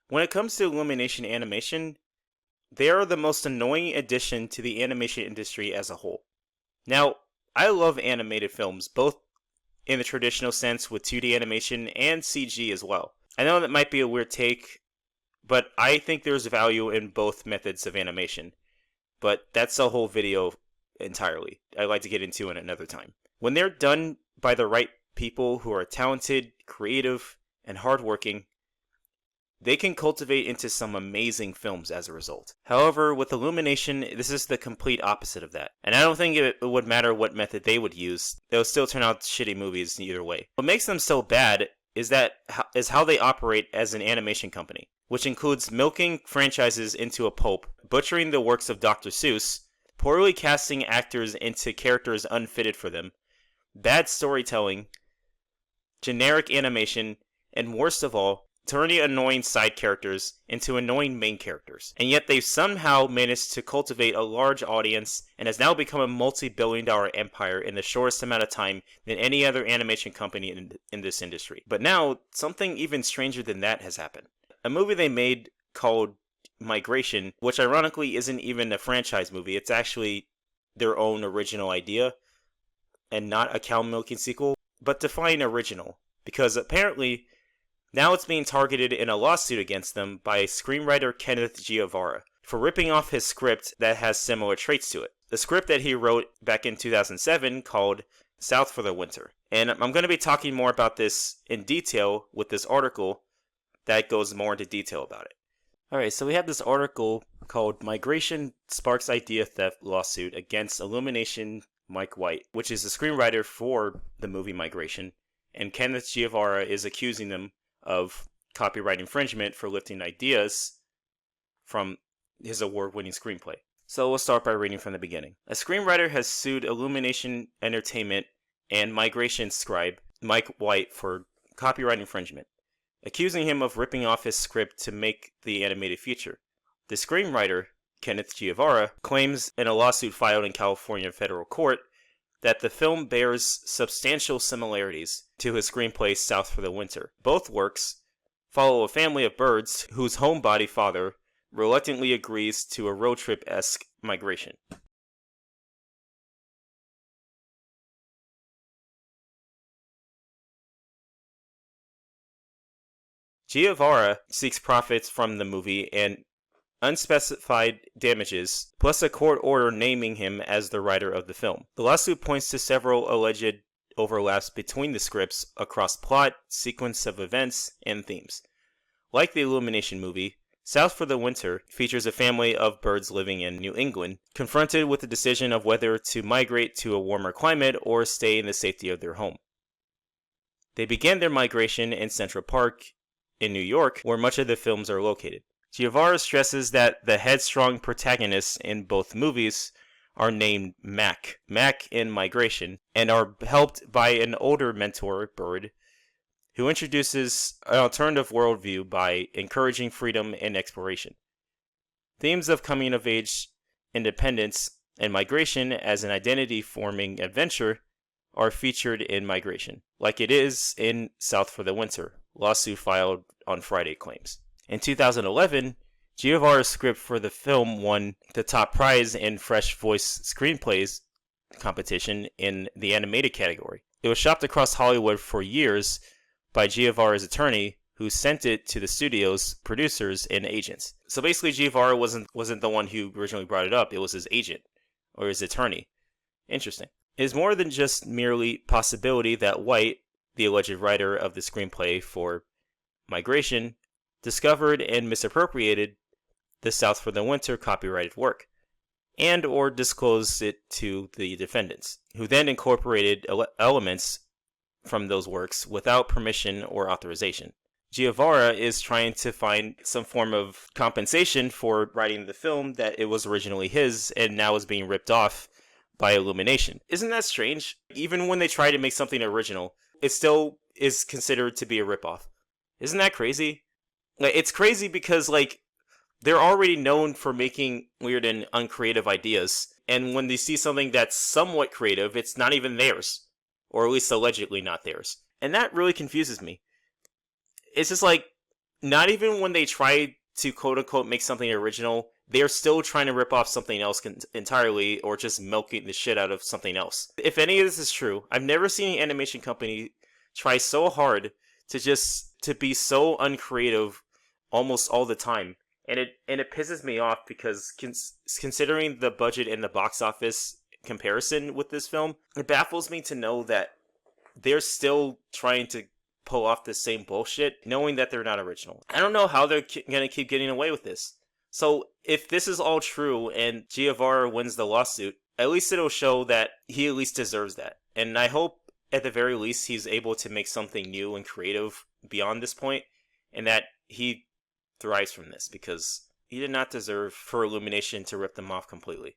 When it comes to Illumination animation, they are the most annoying addition to the animation industry as a whole. Now, I love animated films, both in the traditional sense with 2D animation and CG as well. I know that might be a weird take, but I think there's value in both methods of animation. But that's a whole video entirely. I'd like to get into it another time. When they're done by the right people who are talented, creative, and hardworking, they can cultivate into some amazing films as a result. However, with Illumination, this is the complete opposite of that. And I don't think it would matter what method they would use, they'll still turn out shitty movies either way. What makes them so bad is how they operate as an animation company, which includes milking franchises into a pulp, butchering the works of Dr. Seuss, poorly casting actors into characters unfitted for them, bad storytelling, generic animation, and worst of all, turning annoying side characters into annoying main characters. And yet they've somehow managed to cultivate a large audience and has now become a multi-billion-dollar empire in the shortest amount of time than any other animation company in this industry. But now, something even stranger than that has happened. A movie they made called Migration, which ironically isn't even a franchise movie, it's actually their own original idea and not a cow-milking sequel, but define original, because apparently now it's being targeted in a lawsuit against them by screenwriter Kenneth Giovara for ripping off his script that has similar traits to it. The script that he wrote back in 2007 called South for the Winter. And I'm going to be talking more about this in detail with this article that goes more into detail about it. Alright, so we have this article called Migration Sparks Idea Theft Lawsuit Against Illumination Mike White, which is the screenwriter for the movie Migration, and Kenneth Giovara is accusing them of copyright infringement for lifting ideas from his award-winning screenplay. So we'll start by reading from the beginning. A screenwriter has sued Illumination Entertainment and Migration scribe Mike White for copyright infringement, accusing him of ripping off his script to make the animated feature. The screenwriter, Kenneth Giovara, claims in a lawsuit filed in California federal court that the film bears substantial similarities to his screenplay South for the Winter. Both works follow a family of birds whose homebody father reluctantly agrees to a road trip-esque migration. Giovara seeks profits from the movie and unspecified damages, plus a court order naming him as the writer of the film. The lawsuit points to several alleged overlaps between the scripts across plot, sequence of events, and themes. Like the Illumination movie, South for the Winter features a family of birds living in New England, confronted with the decision of whether to migrate to a warmer climate or stay in the safety of their home. They began their migration in Central Park in New York, where much of the films are located. Giovara stresses that the headstrong protagonists in both movies are named Mac in Migration, and are helped by an older mentor bird who introduces an alternative worldview by encouraging freedom and exploration. Themes of coming-of-age, independence, and migration as an identity-forming adventure are featured in Migration, like it is in South for the Winter, lawsuit filed on Friday claims. In 2011, Giovara's script for the film won the top prize in Fresh Voice Screenplays competition in the animated category. It was shopped across Hollywood for years by Giovara's attorney, who sent it to the studio's producers and agents. So basically, Giovara wasn't the one who originally brought it up, it was his agent, or his attorney. Interesting. It is more than just merely possibility that White, the alleged writer of the screenplay for Migration, discovered and misappropriated the South for the Winter copyrighted work, and or disclosed it to the defendants, who then incorporated elements from those works without permission or authorization. Giovara is trying to find some form of compensation for writing the film that it was originally his and now is being ripped off by Illumination. Isn't that strange? Even when they try to make something original, it still is considered to be a ripoff. Isn't that crazy? Like, it's crazy because, like, they're already known for making weird and uncreative ideas, and when they see something that's somewhat creative, it's not even theirs, or at least allegedly not theirs. And that really confuses me. It's just like, not even when they try to quote unquote make something original, they're still trying to rip off something else entirely, or just milking the shit out of something else. If any of this is true, I've never seen an animation company try so hard to be so uncreative almost all the time. And it pisses me off because considering the budget and the box office comparison with this film, it baffles me to know that they're still trying to pull off the same bullshit, knowing that they're not original. I don't know how they're gonna keep getting away with this. So if this is all true and Giovanni wins the lawsuit, at least it'll show that he at least deserves that. And I hope at the very least he's able to make something new and creative beyond this point, and that he thrives from this, because he did not deserve for Illumination to rip them off completely.